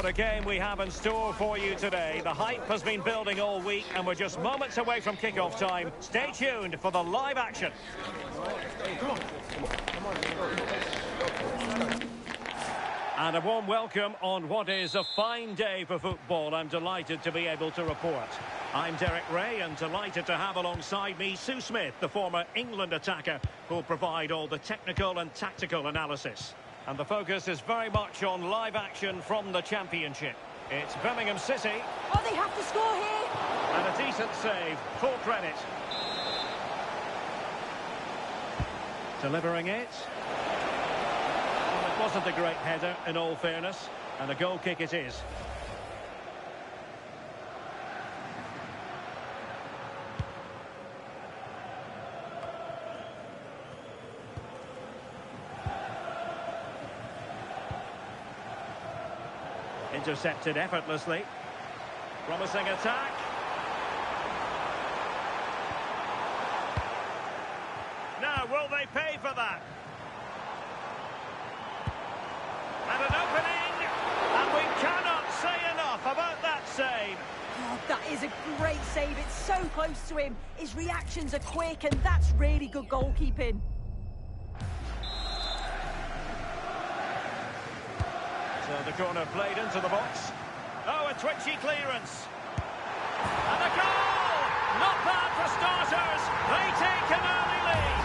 the game we have in store for you today. The hype has been building all week and we're just moments away from kickoff time. Stay tuned for the live action. And a warm welcome on what is a fine day for football. I'm delighted to be able to report. I'm Derek Ray and delighted to have alongside me Sue Smith, the former England attacker, who'll provide all the technical and tactical analysis. And the focus is very much on live action from the Championship. It's Birmingham City. Oh, they have to score here. And a decent save, full credit. Delivering it. Well, it wasn't a great header, in all fairness. And a goal kick it is. Intercepted effortlessly. Promising attack. Now, will they pay for that? And an opening. And we cannot say enough about that save. Oh, that is a great save. It's so close to him. His reactions are quick, and that's really good goalkeeping. So the corner played into the box. Oh, a twitchy clearance. And a goal! Not bad for starters. They take an early lead.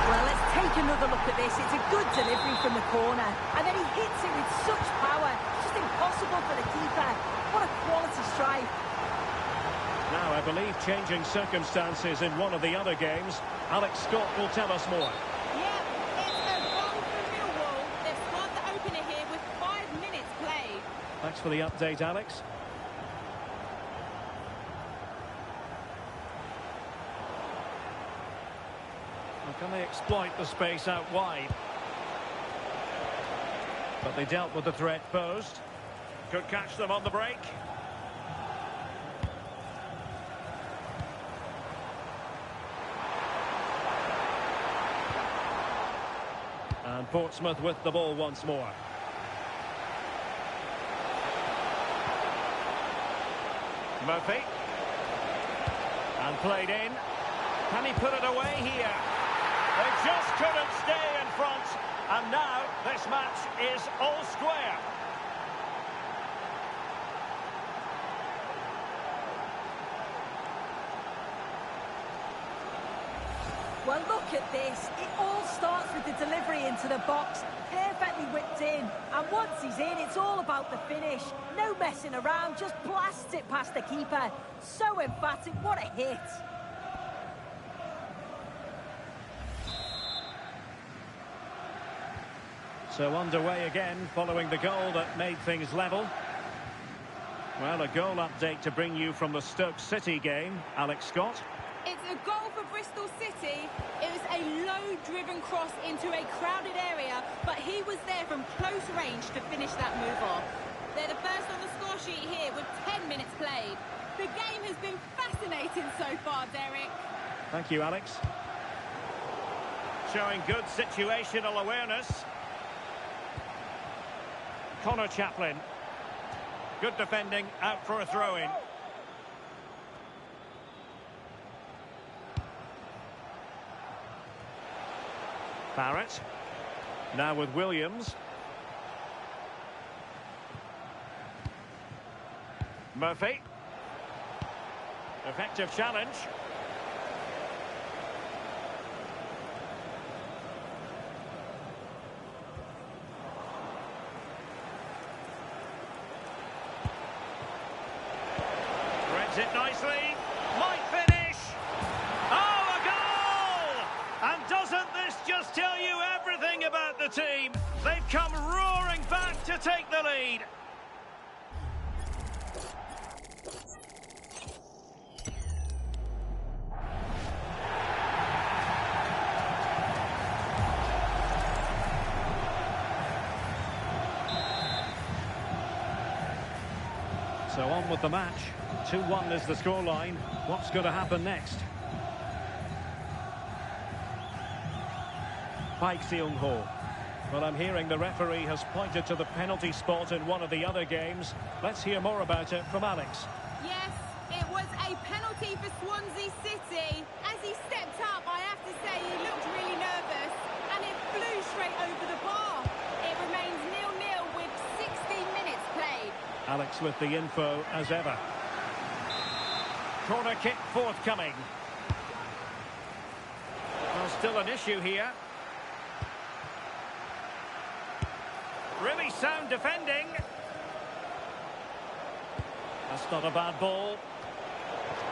Well, let's take another look at this. It's a good delivery from the corner. And then he hits it with such power. It's just impossible for the keeper. What a quality strike. Now, I believe changing circumstances in one of the other games. Alex Scott will tell us more. Thanks for the update, Alex. Well, can they exploit the space out wide? But they dealt with the threat posed. Could catch them on the break. And Portsmouth with the ball once more. Murphy. And played in. Can he put it away here? They just couldn't stay in front. And now this match is all square. Well, look at this. It all starts with the delivery into the box. Perfectly whipped in. And once he's in, it's all about the finish. No messing around, just blasts it past the keeper. So emphatic, what a hit. So underway again, following the goal that made things level. Well, a goal update to bring you from the Stoke City game. Alex Scott. It's a goal for Bristol City. It was a low-driven cross into a crowded area, but he was there from close range to finish that move off. They're the first on the score sheet here with 10 minutes played. The game has been fascinating so far, Derek. Thank you, Alex. Showing good situational awareness. Connor Chaplin. Good defending, out for a throw-in. Barrett. Now with Williams. Murphy. Effective challenge. Threads it nicely. Might finish. Oh, a goal! And doesn't this just tell you everything about the team? They've come roaring back to take the lead. So on with the match. 2-1 is the scoreline. What's going to happen next? Park Seung-ho. Well, I'm hearing the referee has pointed to the penalty spot in one of the other games. Let's hear more about it from Alex. Yes, it was a penalty for Swansea City. As he stepped up, I have to say he looked really nervous, and it flew straight over the bar. It remains 0-0 with 16 minutes played. Alex with the info as ever. Corner kick forthcoming. Well, still an issue here. Really sound defending. That's not a bad ball.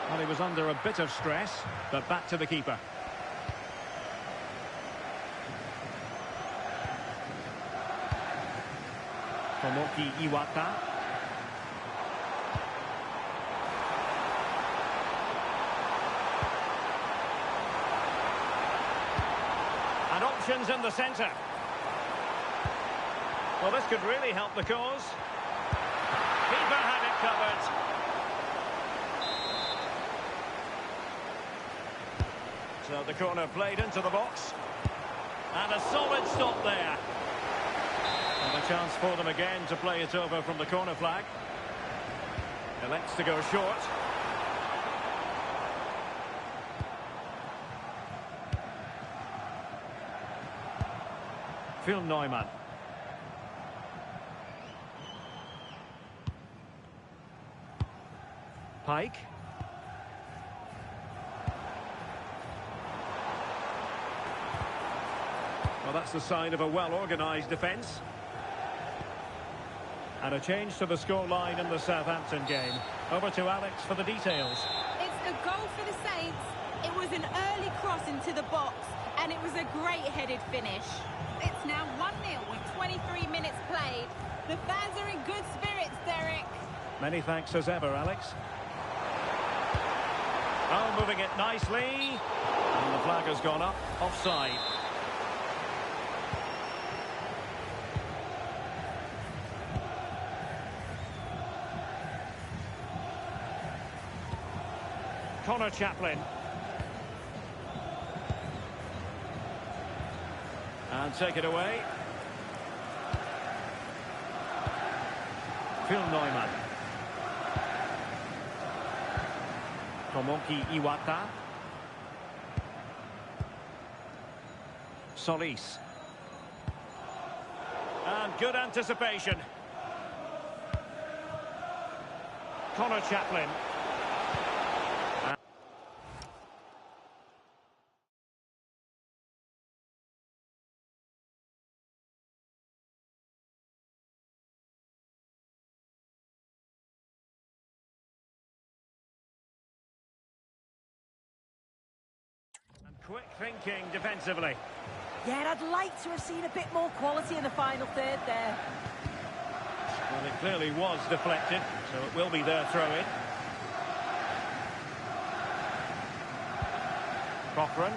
Well, he was under a bit of stress, but back to the keeper. Tomoki Iwata. And options in the centre. Well, this could really help the cause. Keeper had it covered. So the corner played into the box. And a solid stop there. And a chance for them again to play it over from the corner flag. Elects to go short. Phil Neumann. Pike. Well, that's the sign of a well-organised defence. And a change to the scoreline in the Southampton game. Over to Alex for the details. It's a goal for the Saints. It was an early cross into the box, and it was a great-headed finish. It's now 1-0 with 23 minutes played. The fans are in good spirits, Derek. Many thanks as ever, Alex. Oh, moving it nicely. And the flag has gone up. Offside. Connor Chaplin. And take it away. Phil Neumann. Tomoki Iwata. Solis. And good anticipation. Connor Chaplin. Quick thinking defensively. Yeah, and I'd like to have seen a bit more quality in the final third there. Well, it clearly was deflected, so it will be their throw-in. Cochran.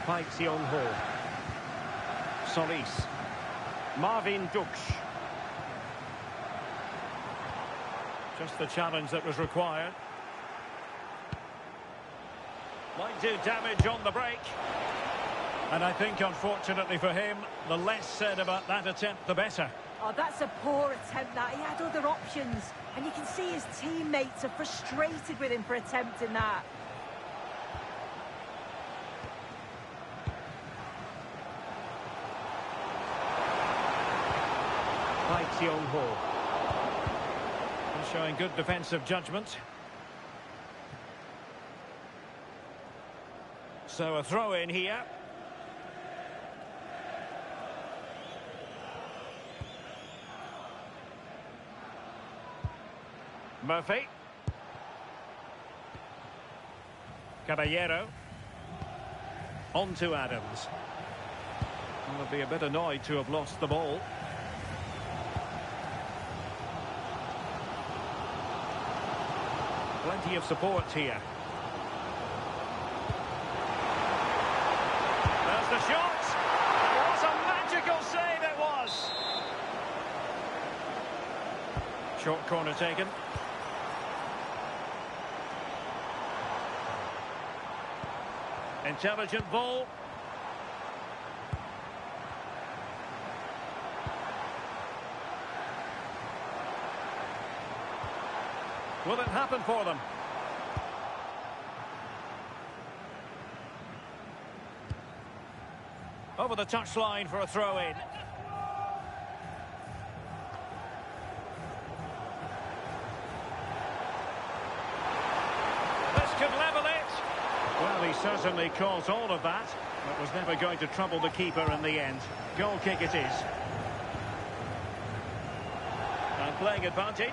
Park Seong-ho. Solis. Marvin Duksch. Just the challenge that was required. Might do damage on the break. And I think, unfortunately for him, the less said about that attempt, the better. Oh, that's a poor attempt, that. He had other options. And you can see his teammates are frustrated with him for attempting that. Park Seong-ho. Showing good defensive judgment. So a throw in here. Murphy. Caballero. On to Adams. I'll be a bit annoyed to have lost the ball. Plenty of support here. There's the shot. What a magical save it was. Short corner taken. Intelligent ball. Will it happen for them? Over the touchline for a throw-in. This could level it. Well, he certainly caught all of that, but was never going to trouble the keeper in the end. Goal kick it is. And playing advantage.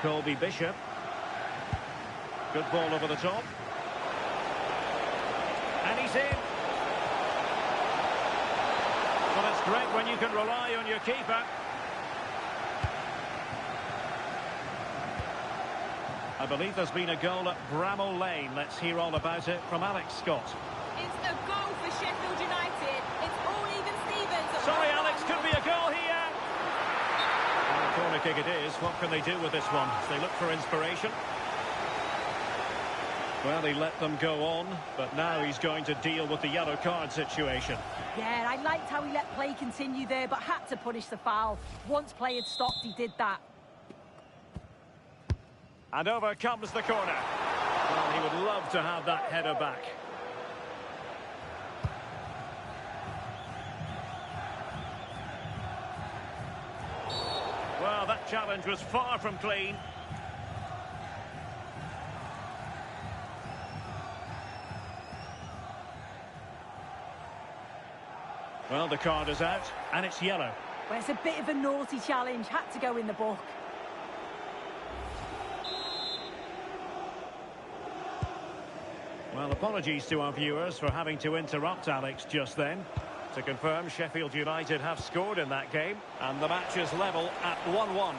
Colby Bishop. Good ball over the top. And he's in. Well, it's great when you can rely on your keeper. I believe there's been a goal at Bramall Lane. Let's hear all about it from Alex Scott. It's a goal for Sheffield United. It's all even Stevens. Sorry, Alex, could be a goal here. And a corner kick it is. What can they do with this one? They look for inspiration. Well, he let them go on, but now he's going to deal with the yellow card situation. Yeah, I liked how he let play continue there, but had to punish the foul. Once play had stopped, he did that. And over comes the corner. Well, he would love to have that header back. Well, that challenge was far from clean. Well, the card is out, and it's yellow. Well, it's a bit of a naughty challenge. Had to go in the book. Well, apologies to our viewers for having to interrupt Alex just then. To confirm, Sheffield United have scored in that game, and the match is level at 1-1.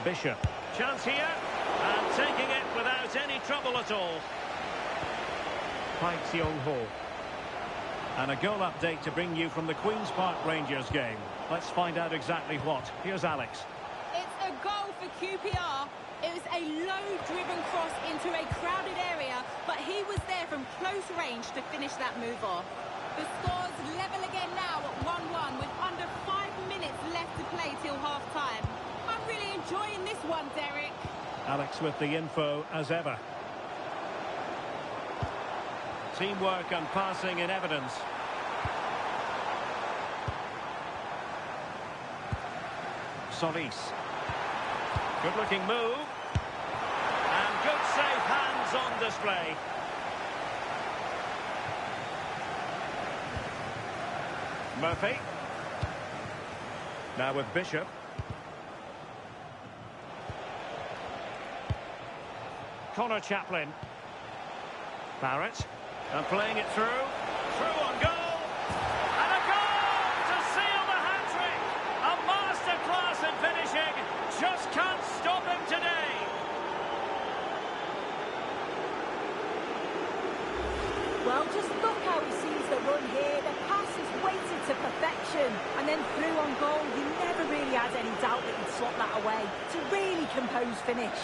Bishop. Chance here, and taking it without any trouble at all. Pai Tsiong-ho. And a goal update to bring you from the Queen's Park Rangers game. Let's find out exactly what. Here's Alex. It's a goal for QPR. It was a low-driven cross into a crowded area, but he was there from close range to finish that move off. The score's level again now at 1-1 with under 5 minutes left to play till half-time. I'm really enjoying this one, Derek. Alex with the info as ever. Teamwork and passing in evidence. Solis. Good-looking move. And good safe hands on display. Murphy. Now with Bishop. Connor Chaplin. Barrett. And playing it through. Through on goal. And a goal to seal the hat-trick. A masterclass in finishing. Just can't stop him today. Well, just look how he sees the run here. The pass is weighted to perfection. And then through on goal, he never really had any doubt that he'd slot that away. It's a really composed finish.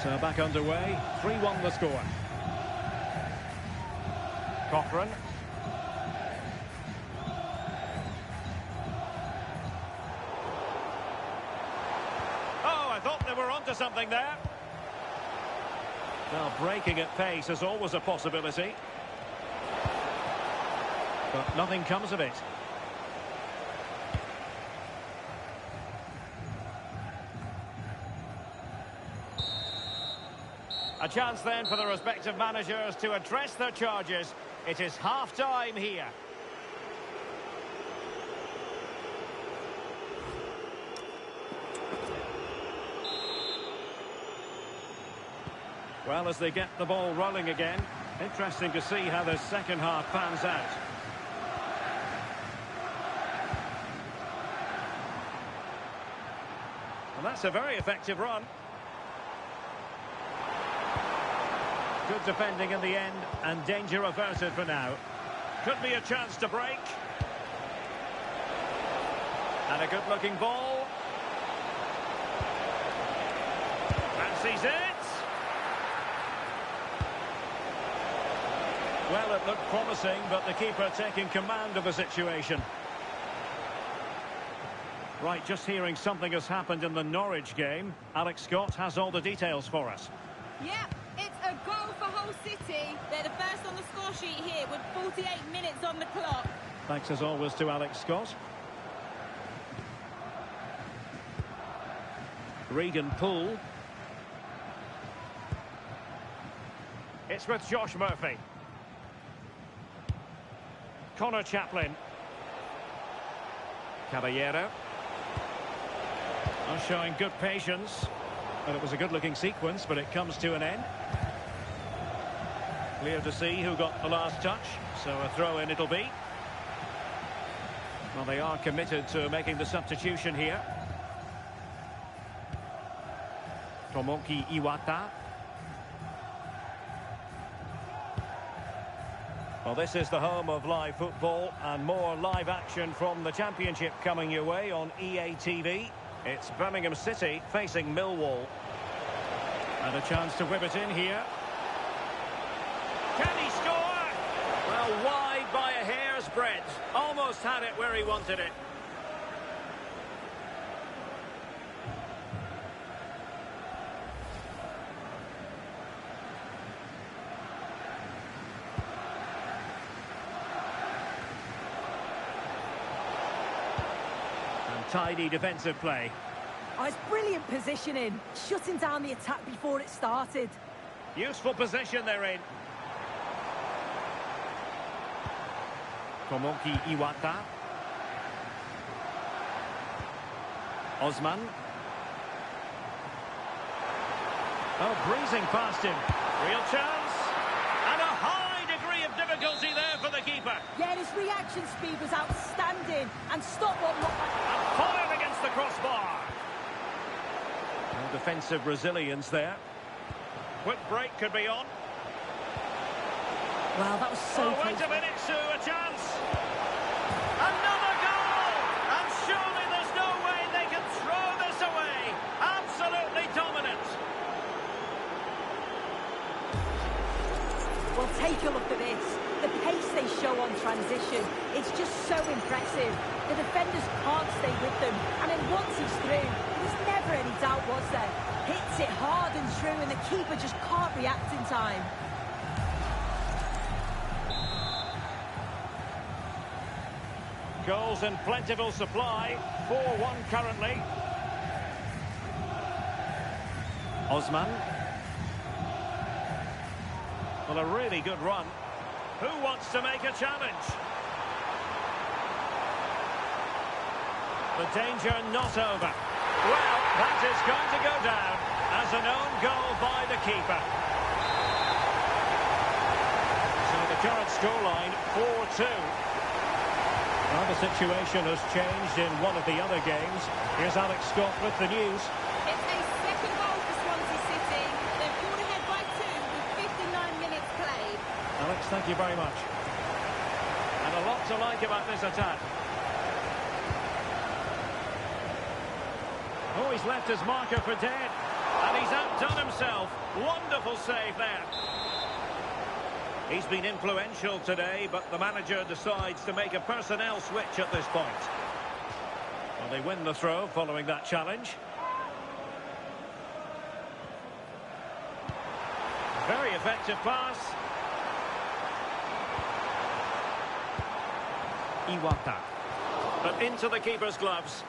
So back underway, 3-1 the score. Cochrane. Oh, I thought they were onto something there. Well, breaking at pace is always a possibility. But nothing comes of it. A chance then for the respective managers to address their charges. It is half-time here. Well, as they get the ball rolling again, interesting to see how the second half pans out. And that's a very effective run. Good defending in the end, and danger averted for now. Could be a chance to break. And a good-looking ball. Fancies it. Well, it looked promising, but the keeper taking command of the situation. Right, just hearing something has happened in the Norwich game. Alex Scott has all the details for us. Yeah, it's a goal for Hull City. They're the first on the score sheet here with 48 minutes on the clock. Thanks as always to Alex Scott. Regan Poole. It's with Josh Murphy. Connor Chaplin. Caballero. Showing good patience. Well, it was a good-looking sequence, but it comes to an end. Clear to see who got the last touch, so a throw-in it'll be. Well, they are committed to making the substitution here. Tomoki Iwata. Well, this is the home of live football, and more live action from the Championship coming your way on EA TV. It's Birmingham City facing Millwall. And a chance to whip it in here. Can he score? Well, wide by a hair's breadth. Almost had it where he wanted it. Tidy defensive play. Oh, it's brilliant positioning, shutting down the attack before it started. Useful position they're in. Tomoki Iwata. Osman. Oh, breezing past him. Real chance. And a high degree of difficulty there for the keeper. Yeah, his reaction speed was outstanding and stopped what looked like... Fired against the crossbar. No defensive resilience there. Quick break could be on. Well, that was so close. Wait a minute, Sue, a chance. Another goal! And surely there's no way they can throw this away. Absolutely dominant. Well, take a look at this. The pace they show on transition, it's just so impressive. The defenders can't stay with them. And then once he's through, there's never any doubt, was there? Hits it hard and true, and the keeper just can't react in time. Goals in plentiful supply. 4-1 currently. Osman. Well, a really good run. Who wants to make a challenge? The danger not over. Well, that is going to go down as an own goal by the keeper. So the current scoreline, 4-2. Well, the situation has changed in one of the other games. Here's Alex Scott with the news. It's a second goal for Swansea City. They're pulled ahead by 2 with 59 minutes played. Alex, thank you very much. And a lot to like about this attack. Oh, he's left his marker for dead. And he's outdone himself. Wonderful save there. He's been influential today, but the manager decides to make a personnel switch at this point. Well, they win the throw following that challenge. Very effective pass. Iwata. But into the keeper's gloves.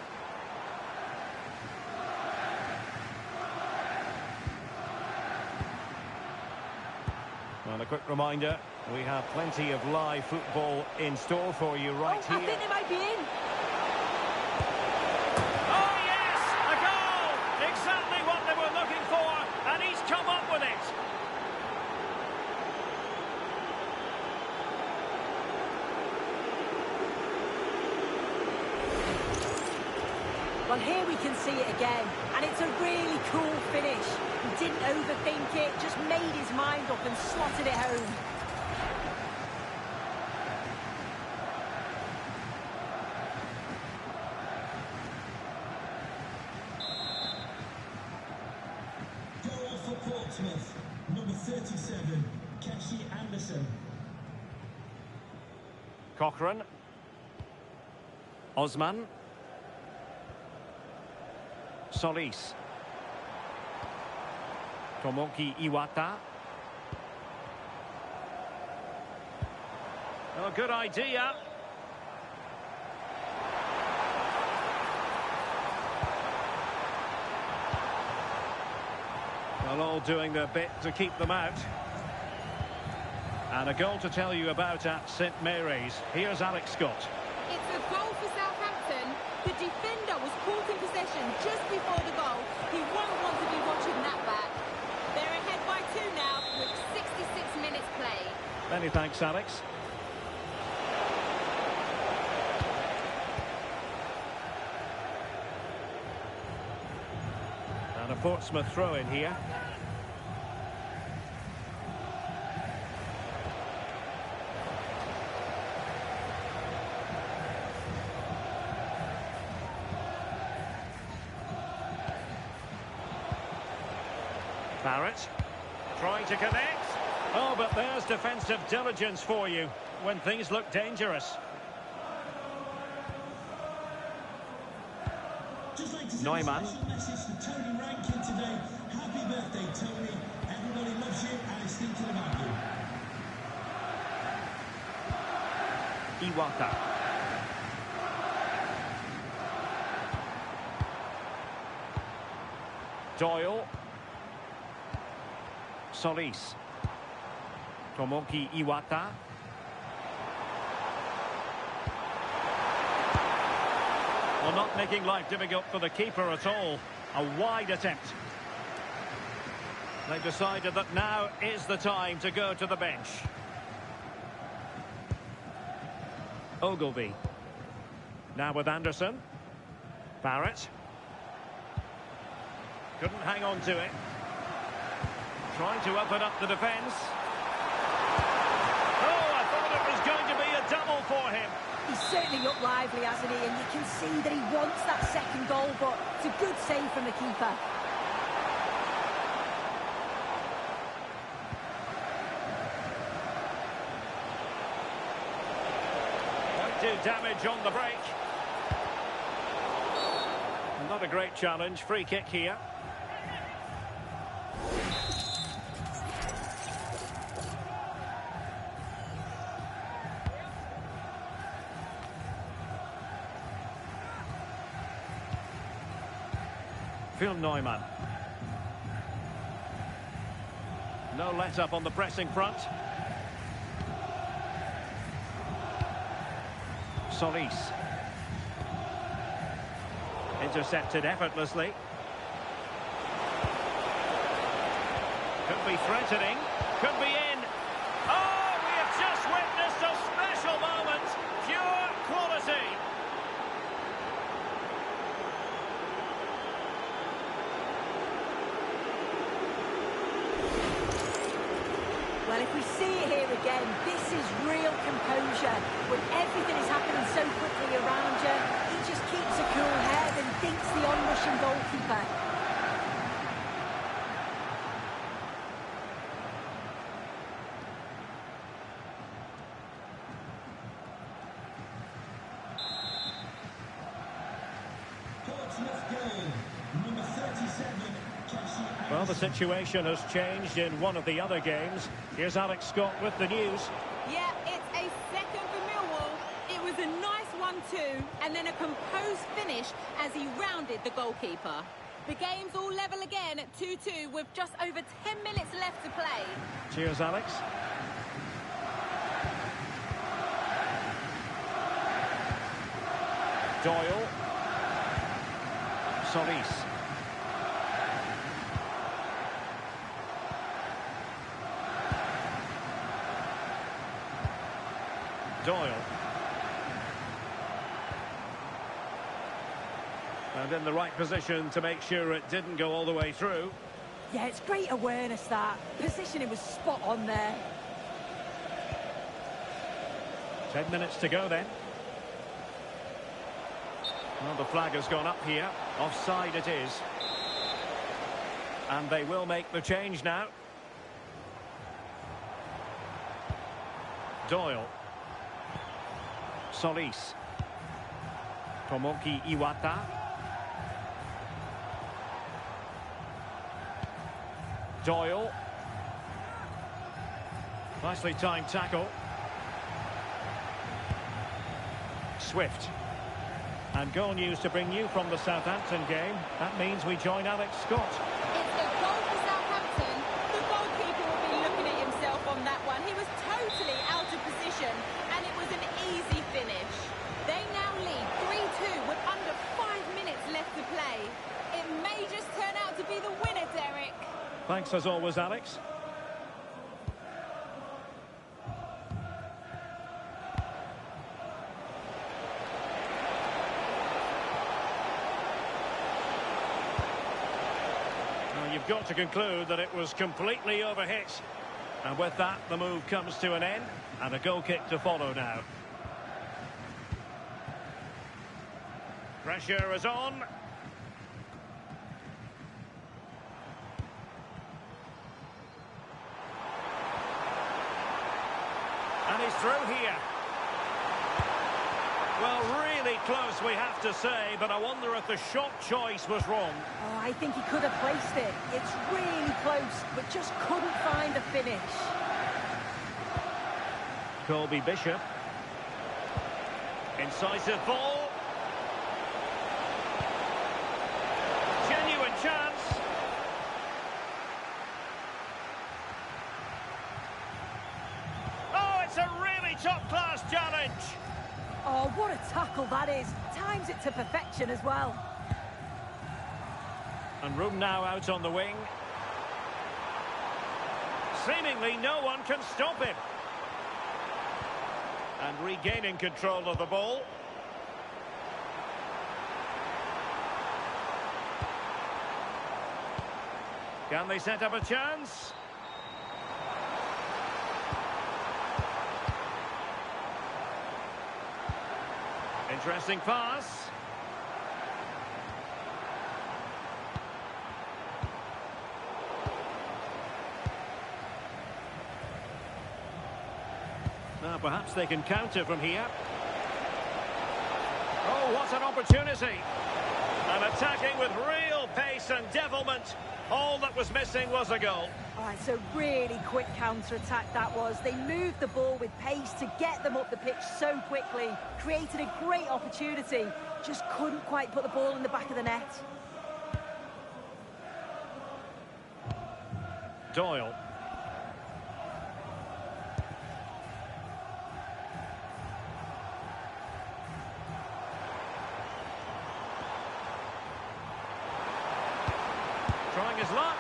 Well, a quick reminder, we have plenty of live football in store for you right here. I think they might be in. Oh, yes! A goal! Exactly what they were looking for, and he's come up with it. Well, here we can see it again, and it's a really cool finish. He didn't overthink it, just made his mind up and slotted it home. Goal for Portsmouth, number 37, Keshi Anderson. Cochrane. Osman. Solis. Tomoki Iwata. Oh, good idea. Well, all doing their bit to keep them out. And a goal to tell you about at St Mary's. Here's Alex Scott. It's a goal for Southampton. The defender was caught in possession just before the goal. He won't want to be watching that back. They're ahead by 2 now with 66 minutes play. Many thanks, Alex. And a Portsmouth throw in here. Barrett, trying to connect. Oh, but there's defensive diligence for you when things look dangerous. Neumann. Message to Tony Rankin today. Happy birthday, Tony. Everybody loves you and is thinking about you. Iwata. Doyle. Solis. Tomoki Iwata. Well, not making life difficult for the keeper at all. A wide attempt. They've decided that now is the time to go to the bench. Ogilvy. Now with Anderson. Barrett. Couldn't hang on to it. Trying to open up the defence. Oh, I thought it was going to be a double for him. He's certainly looked lively, hasn't he? And you can see that he wants that second goal, but it's a good save from the keeper. Won't do damage on the break. Not a great challenge. Free kick here. Phil Neumann. No let-up on the pressing front. Solis. Intercepted effortlessly. Could be threatening. Could be in. Oh, we have just witnessed a special moment. Pure quality. Well, if we see it here again, this is real composure. When everything is happening so quickly around you, he just keeps a cool head and thinks the onrushing goalkeeper. Portsmouth goal, number 37. Well, the situation has changed in one of the other games. Here's Alex Scott with the news. Yeah, it's a second for Millwall. It was a nice 1-2 and then a composed finish as he rounded the goalkeeper. The game's all level again at 2-2 with just over 10 minutes left to play. Cheers, Alex. Doyle. Solis. Doyle. And in the right position to make sure it didn't go all the way through. Yeah, it's great awareness, that. Positioning was spot on there. 10 minutes to go then. Well, the flag has gone up here. Offside it is. And they will make the change now. Solis. Tomoki Iwata. Doyle. Nicely timed tackle. Swift. And goal news to bring you from the Southampton game. That means we join Alex Scott. It's a goal for Southampton. The goalkeeper will be looking at himself on that one. He was totally out of position, and it was an easy finish. They now lead 3-2 with under 5 minutes left to play. It may just turn out to be the winner, Derek. Thanks as always, Alex. Well, you've got to conclude that it was completely overhit. And with that, the move comes to an end, and a goal kick to follow now. Pressure is on. And he's through here. Well, really close, we have to say, but I wonder if the shot choice was wrong. Oh, I think he could have placed it. It's really close, but just couldn't find the finish. Colby Bishop. Incisive ball. Genuine chance. Oh, it's a really top-class challenge. Oh, what a tackle that is. Times it to perfection as well. And room now out on the wing. Seemingly no one can stop him. And regaining control of the ball. Can they set up a chance? Interesting pass. Now perhaps they can counter from here. Oh, what an opportunity. And attacking with real pace and devilment. All that was missing was a goal. Oh, it's a really quick counter-attack that was. They moved the ball with pace to get them up the pitch so quickly. Created a great opportunity. Just couldn't quite put the ball in the back of the net. Doyle. Trying his luck.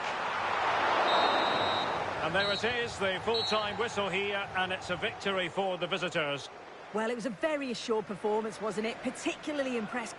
And there it is, the full-time whistle here, and it's a victory for the visitors. Well, it was a very assured performance, wasn't it? Particularly impressed.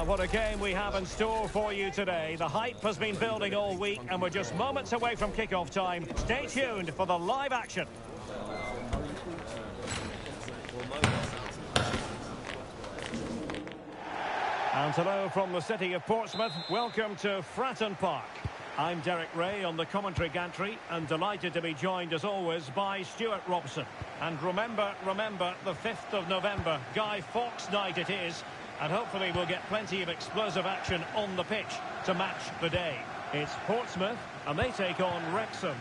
Well, what a game we have in store for you today. The hype has been building all week, and we're just moments away from kickoff time. Stay tuned for the live action. And hello from the city of Portsmouth. Welcome to Fratton Park. I'm Derek Ray on the commentary gantry, and delighted to be joined as always by Stuart Robson. And remember, the 5th of November, Guy Fawkes night it is, and hopefully we'll get plenty of explosive action on the pitch to match the day. It's Portsmouth, and they take on Wrexham.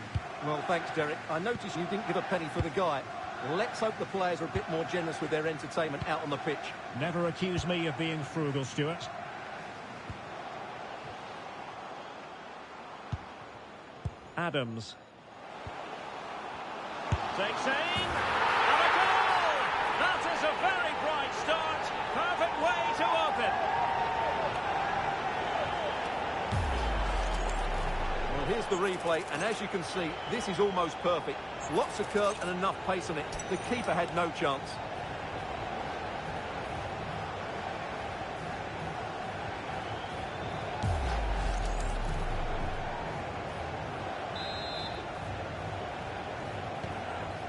Well, thanks, Derek. I noticed you didn't give a penny for the guy. Let's hope the players are a bit more generous with their entertainment out on the pitch. Never accuse me of being frugal, Stuart. Adams. Takes aim. And a goal! That is a very bright start. Perfect way to open. Well, here's the replay, and as you can see, this is almost perfect. Lots of curl and enough pace on it. The keeper had no chance.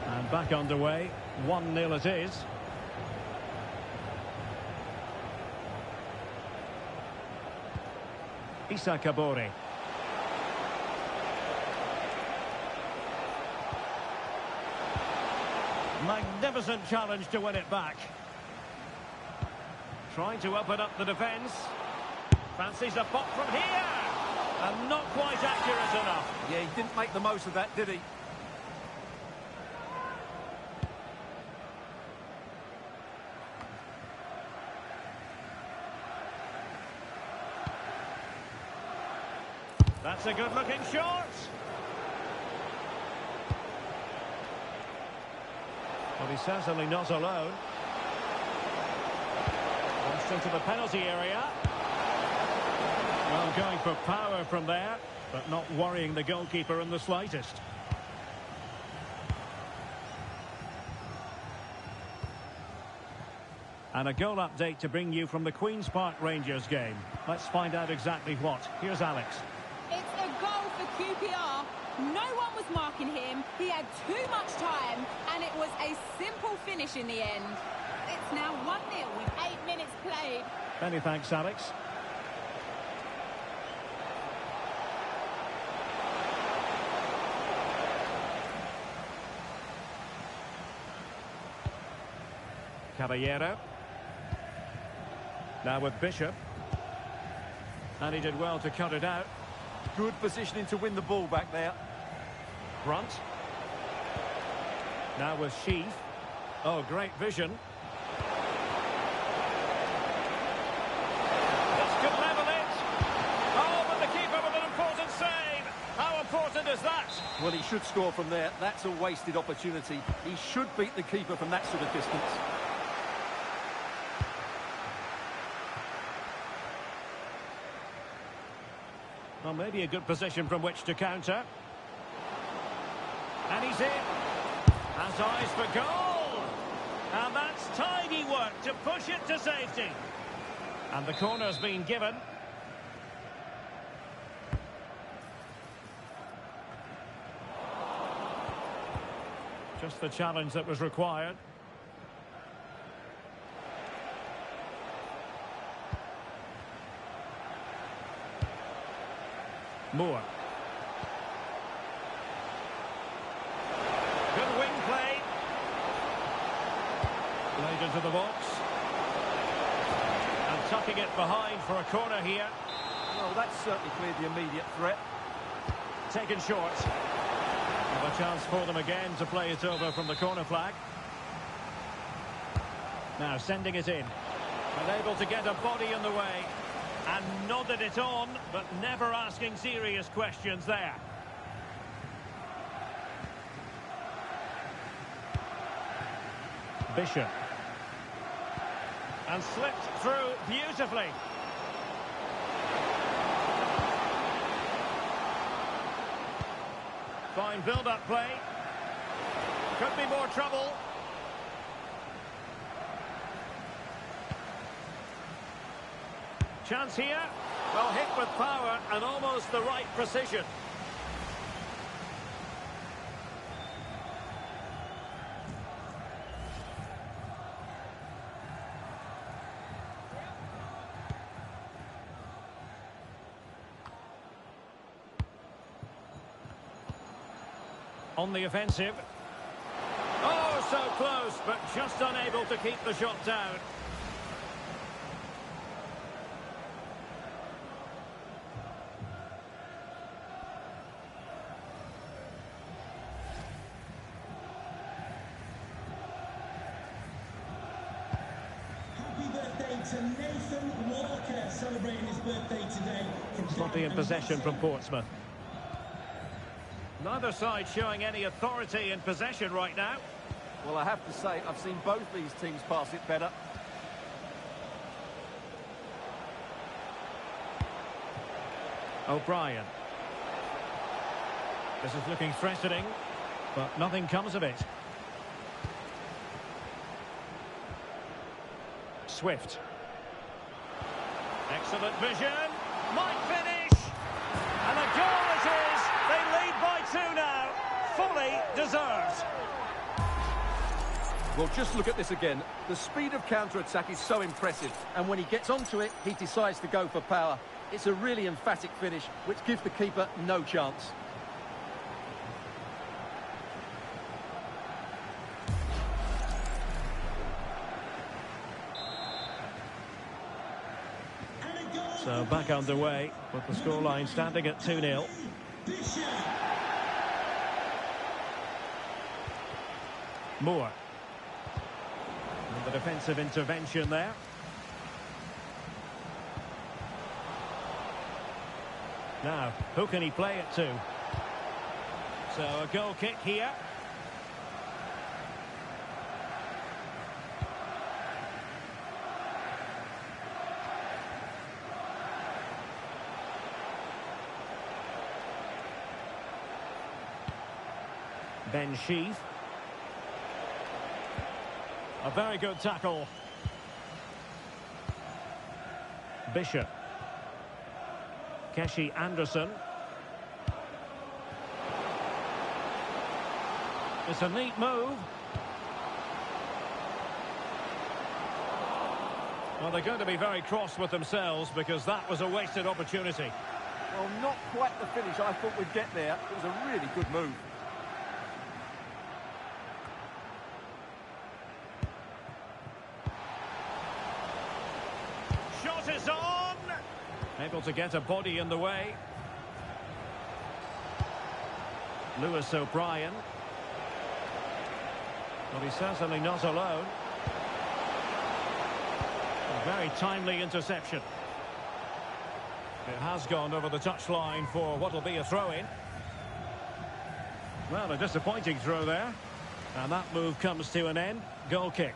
And back underway. 1-0 it is. Issa Kabore. Magnificent challenge to win it back. Trying to open up the defence. Fancies a pop from here. And not quite accurate enough. Yeah, he didn't make the most of that, did he? That's a good-looking shot. Well, he's certainly not alone. Launched into the penalty area. Well, going for power from there, but not worrying the goalkeeper in the slightest. And a goal update to bring you from the Queen's Park Rangers game. Let's find out exactly what. Here's Alex. It's a goal for QPR. No one was marking him. He had too much time, and it was a simple finish in the end. It's now 1-0 with 8 minutes played. Many thanks, Alex. Caballero. Now with Bishop. And he did well to cut it out. Good positioning to win the ball back there. Brunt. Now with Sheaf. Oh, great vision. This could level it. Oh, but the keeper with an important save. How important is that? Well, he should score from there. That's a wasted opportunity. He should beat the keeper from that sort of distance. Well, maybe a good position from which to counter. And he's in. Has eyes for goal. And that's tidy work to push it to safety. And the corner's been given. Just the challenge that was required. Moore. Good wing play. Played into the box. And tucking it behind for a corner here. Well, that's certainly cleared the immediate threat. Taken short. Well, a chance for them again to play it over from the corner flag. Now sending it in. Unable to get a body in the way. And nodded it on, but never asking serious questions there. Bishop. And slipped through beautifully. Fine build-up play. Could be more trouble. chance here. Well, hit with power and almost the right precision. On the offensive. Oh, so close, but just unable to keep the shot down. Happy birthday to Nathan Walker, celebrating his birthday today. Sloppy in possession from Portsmouth. Neither side showing any authority in possession right now. Well, I have to say, I've seen both these teams pass it better. O'Brien. This is looking threatening, but nothing comes of it. Swift. Excellent vision. Might finish. And a goal it is. They lead by 2 now. Fully deserved. Well, just look at this again. The speed of counter-attack is so impressive. And when he gets onto it, he decides to go for power. It's a really emphatic finish, which gives the keeper no chance. So back underway with the scoreline standing at 2-0. Moore. And the defensive intervention there. Now, who can he play it to? So a goal kick here. Ben Sheaf. A very good tackle. Bishop. Keshi Anderson. It's a neat move. Well, they're going to be very cross with themselves because that was a wasted opportunity. Well, not quite the finish I thought we'd get there. It was a really good move. Shot is on! Able to get a body in the way. Lewis O'Brien. But he's certainly not alone. A very timely interception. It has gone over the touchline for what will be a throw-in. Well, a disappointing throw there. And that move comes to an end. Goal kick.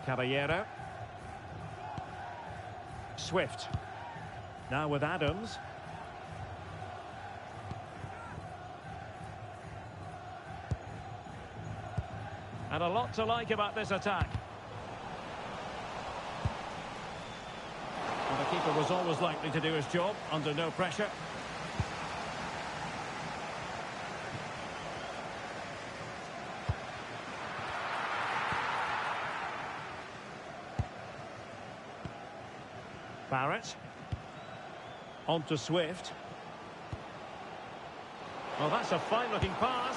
Caballero. Swift. Now with Adams. And a lot to like about this attack. And the keeper was always likely to do his job under no pressure. Barrett. On to Swift. Well, that's a fine-looking pass.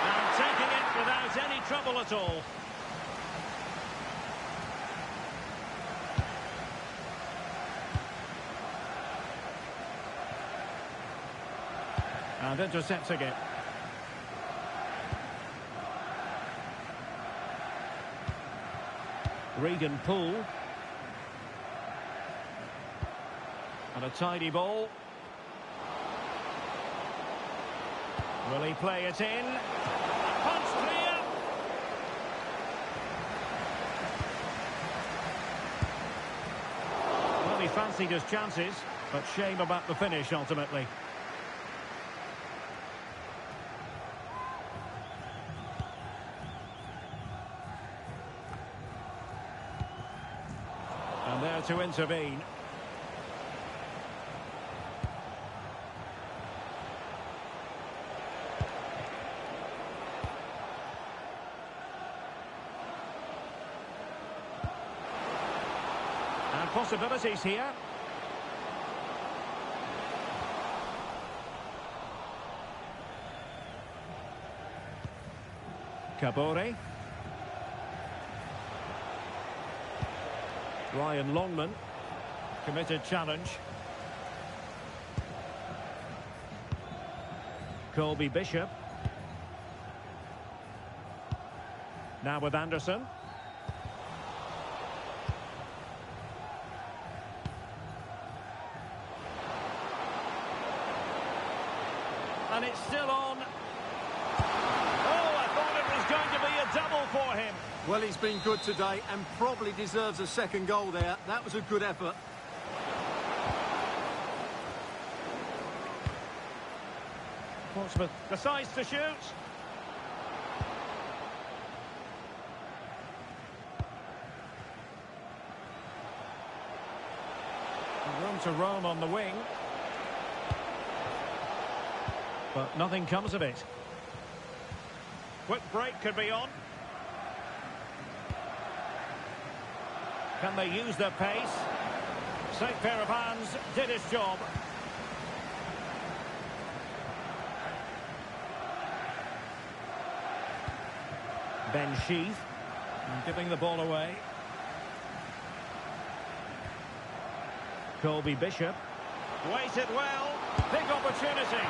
And taking it without any trouble at all. And intercepting it. Regan Poole. And a tidy ball. Will he play it in? Punch clear. Well, he fancied his chances, but shame about the finish ultimately. there to intervene. And possibilities here. Kabore. Ryan Longman. Committed challenge. Colby Bishop. Now with Anderson. And it's still on. Oh, I thought it was going to be a double for him. Well, he's been good today and probably deserves a second goal there. That was a good effort. Portsmouth decides to shoot. Room to roam on the wing. But nothing comes of it. Quick break could be on. Can they use their pace? Safe pair of hands, did his job. Ben Sheath, giving the ball away. Colby Bishop. Waited well. Big opportunity.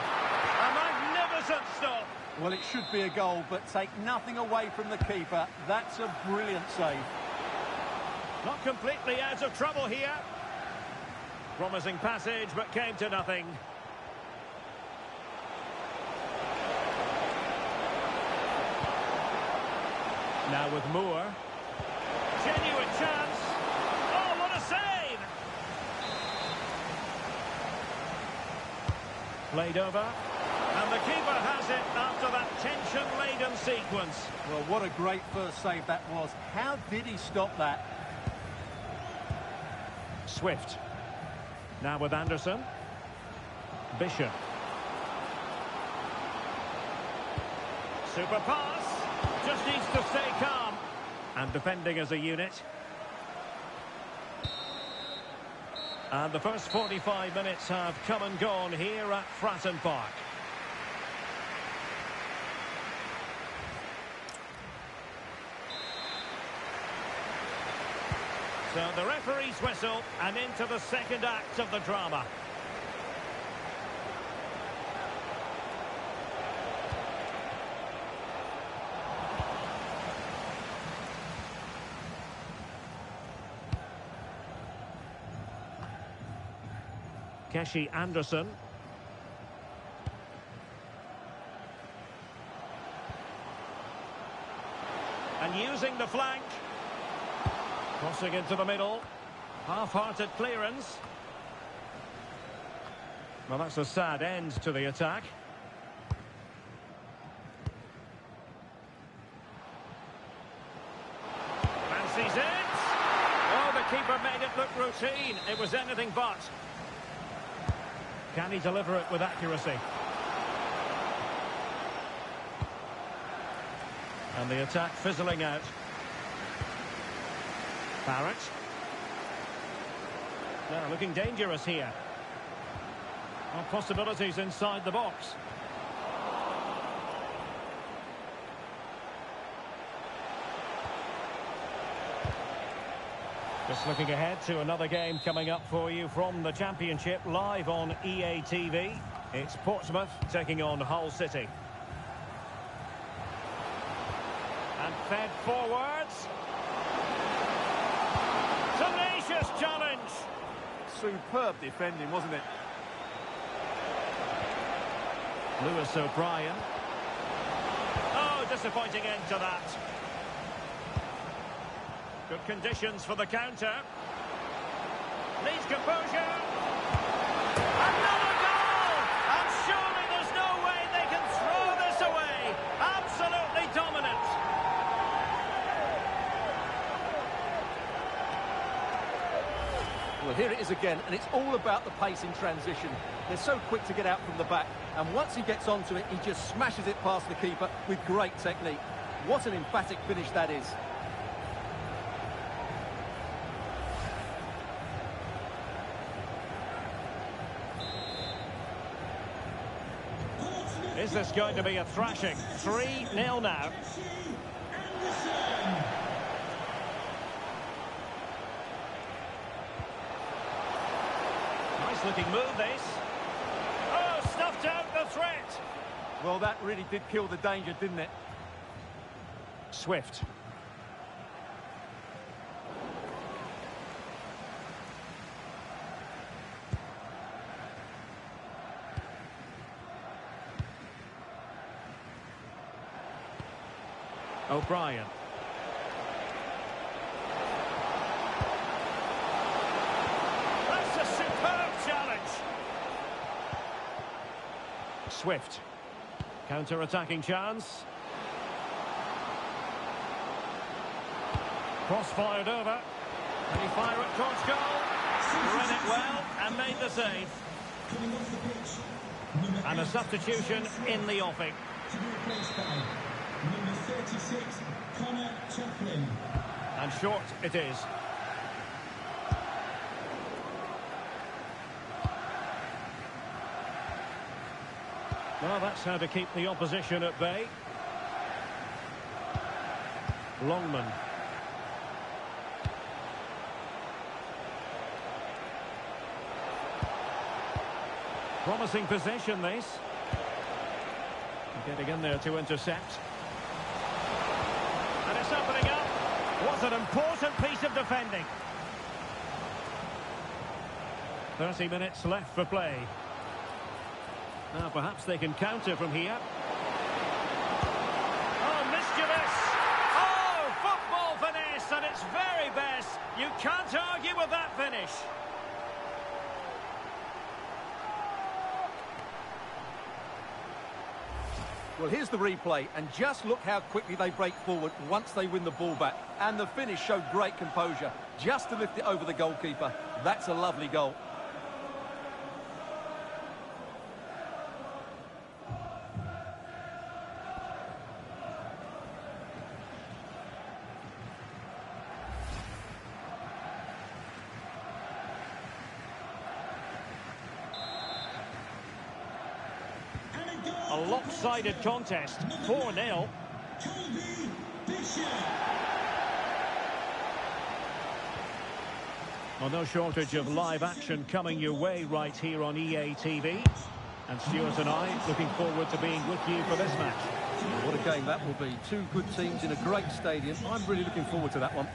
A magnificent stop. Well, it should be a goal, but take nothing away from the keeper. That's a brilliant save. Not completely out of trouble here. Promising passage, but came to nothing. Now with Moore. Genuine chance. Oh, what a save! Played over. And the keeper has it after that tension-laden sequence. Well, what a great first save that was. How did he stop that? Swift. Now with Anderson. Bishop. Super pass. Just needs to stay calm. And defending as a unit. And the first 45 minutes have come and gone here at Fratton Park. So the referee's whistle and into the second act of the drama. Keshi Anderson. And using the flank. Crossing into the middle. Half-hearted clearance. Well, that's a sad end to the attack. Fancies it. Oh, the keeper made it look routine. It was anything but. Can he deliver it with accuracy? And the attack fizzling out. Barrett. Now looking dangerous here. Well, possibilities inside the box. Just looking ahead to another game coming up for you from the Championship live on EA TV. It's Portsmouth taking on Hull City. And fed forwards. Tenacious challenge. Superb defending, wasn't it? Lewis O'Brien. Oh, disappointing end to that. Good conditions for the counter. Needs composure. Another goal! And surely there's no way they can throw this away. Absolutely dominant. Well, here it is again, and it's all about the pace in transition. They're so quick to get out from the back, and once he gets onto it, he just smashes it past the keeper with great technique. What an emphatic finish that is. Is this going to be a thrashing? 3-0 now. Nice looking move, this. Oh, snuffed out the threat. Well, that really did kill the danger, didn't it? Swift. O'Brien. That's a superb challenge. Swift. Counter-attacking chance. Cross fired over. Can he fire it towards goal? Read it well and made the save. And a substitution in the offing. To be replaced by number 36, Connor Chaplin. And short it is. Well, that's how to keep the opposition at bay. Longman. Promising possession, this. Getting in there to intercept. And it's opening up. What an important piece of defending. 30 minutes left for play. Now perhaps they can counter from here. Oh, mischievous! Oh, football finesse at its very best. You can't argue with that finish. Well, here's the replay, and just look how quickly they break forward once they win the ball back. And the finish showed great composure, just to lift it over the goalkeeper. That's a lovely goal. A lopsided contest, 4-0. Well, no shortage of live action coming your way right here on EA TV. And Stuart and I looking forward to being with you for this match. What a game that will be. Two good teams in a great stadium. I'm really looking forward to that one.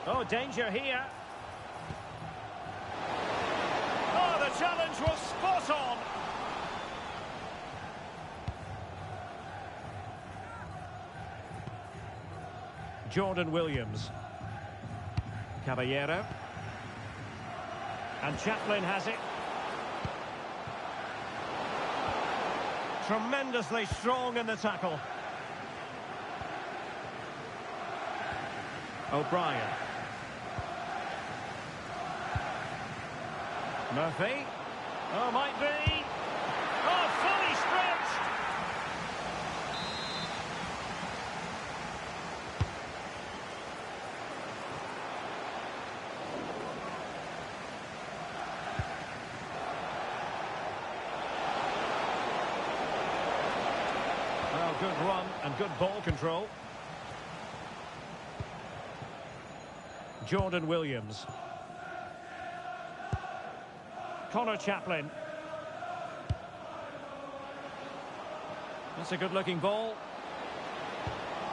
Oh, danger here. Oh, the challenge was spot on. Jordan Williams. Caballero. And Chaplin has it. Tremendously strong in the tackle. O'Brien. Murphy. Oh, might be. Oh, fully stretched. Well, good run and good ball control. Jordan Williams. Connor Chaplin. That's a good-looking ball.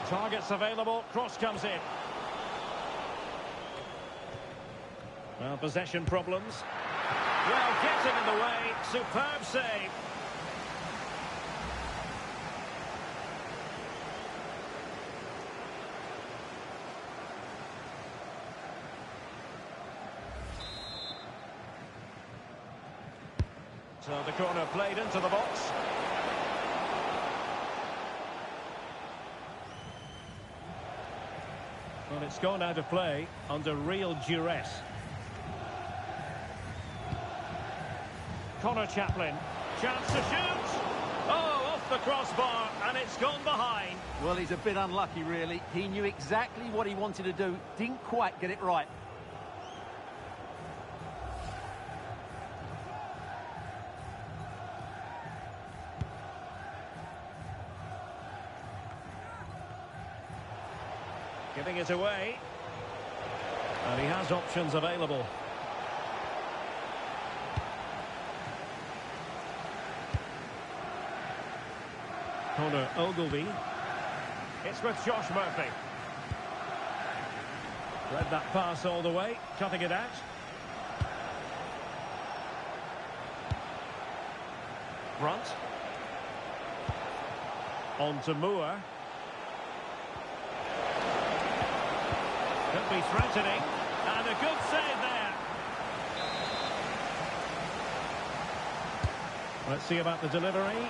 Targets available. Cross comes in. Well, possession problems. Well, getting in the way. Superb save. So the corner played into the box. Well, it's gone out of play under real duress. Connor Chaplin. Chance to shoot. Oh, off the crossbar, and it's gone behind. Well, he's a bit unlucky, really. He knew exactly what he wanted to do. Didn't quite get it right. Giving it away. And he has options available. Conor Ogilvie. It's with Josh Murphy. Led that pass all the way, cutting it out. Brunt. On to Moore. Could be threatening, and a good save there. Let's see about the delivery.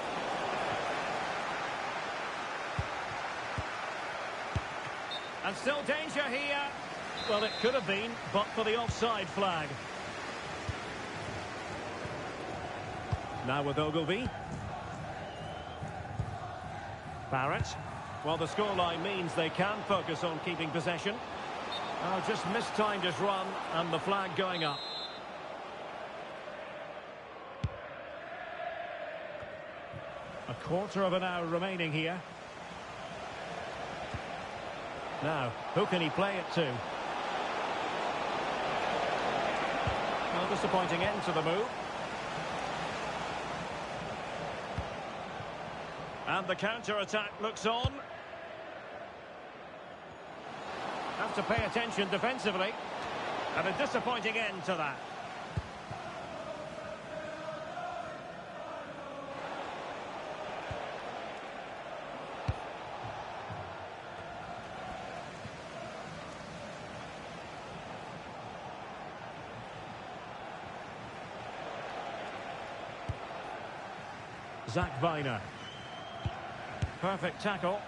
And still danger here. Well, it could have been, but for the offside flag. Now with Ogilvie. Barrett. Well, the scoreline means they can focus on keeping possession. Oh, just mistimed his run, and the flag going up. A quarter of an hour remaining here. Now, who can he play it to? Well, disappointing end to the move. And the counter-attack looks on. Have to pay attention defensively. And a disappointing end to that. Zach Viner. Perfect tackle.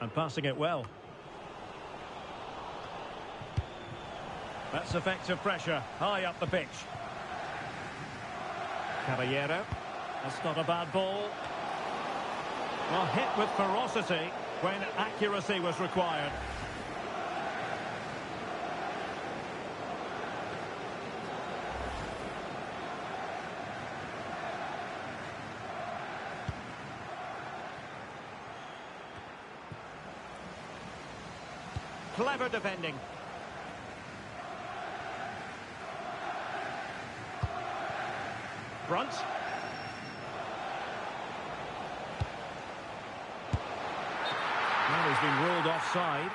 And passing it well. That's effective pressure, high up the pitch. Caballero. That's not a bad ball. Well, hit with ferocity when accuracy was required. Clever defending. Brunt. Well, he's been ruled offside.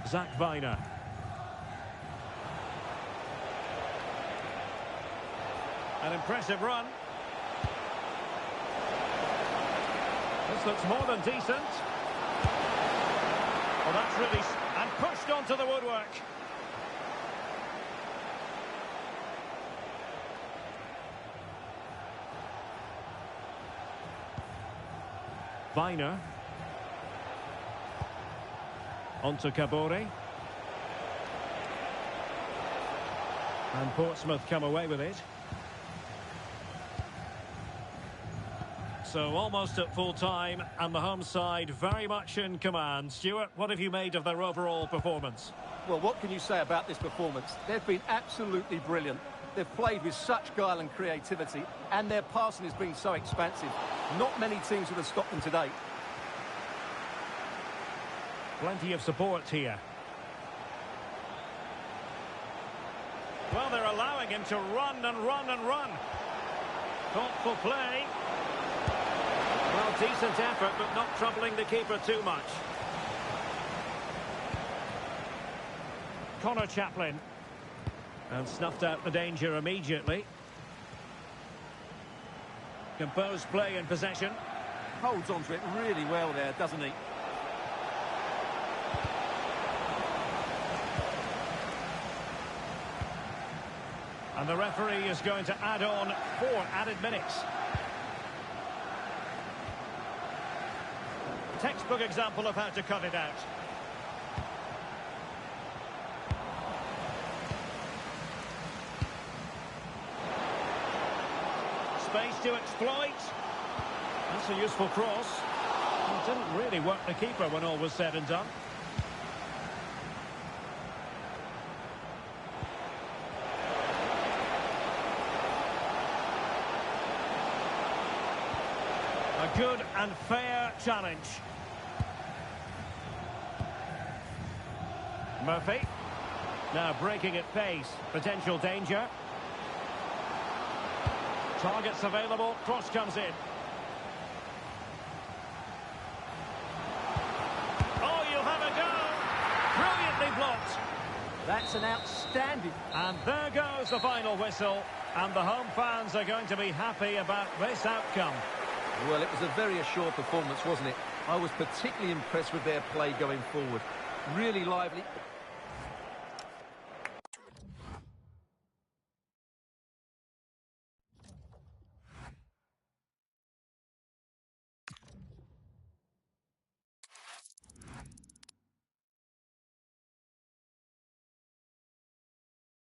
Zach Viner. An impressive run. This looks more than decent. Well, that's really... and pushed onto the woodwork. Viner. Onto Cabore. And Portsmouth come away with it. So almost at full time, and the home side very much in command. Stuart, what have you made of their overall performance? Well, what can you say about this performance? They've been absolutely brilliant. They've played with such guile and creativity, and their passing has been so expansive. Not many teams would have stopped them today. Plenty of support here. Well, they're allowing him to run and run and run. Thoughtful play. Well, decent effort, but not troubling the keeper too much. Connor Chaplin. And snuffed out the danger immediately. Composed play in possession. Holds on to it really well there, doesn't he? And the referee is going to add on 4 added minutes. Textbook example of how to cut it out. Space to exploit. That's a useful cross. It didn't really work the keeper when all was said and done. A good and fair challenge. Murphy. Now breaking at pace. Potential danger. Targets available. Cross comes in. Oh, you'll have a go. Brilliantly blocked. That's an outstanding... And there goes the final whistle. And the home fans are going to be happy about this outcome. Well, it was a very assured performance, wasn't it? I was particularly impressed with their play going forward. Really lively.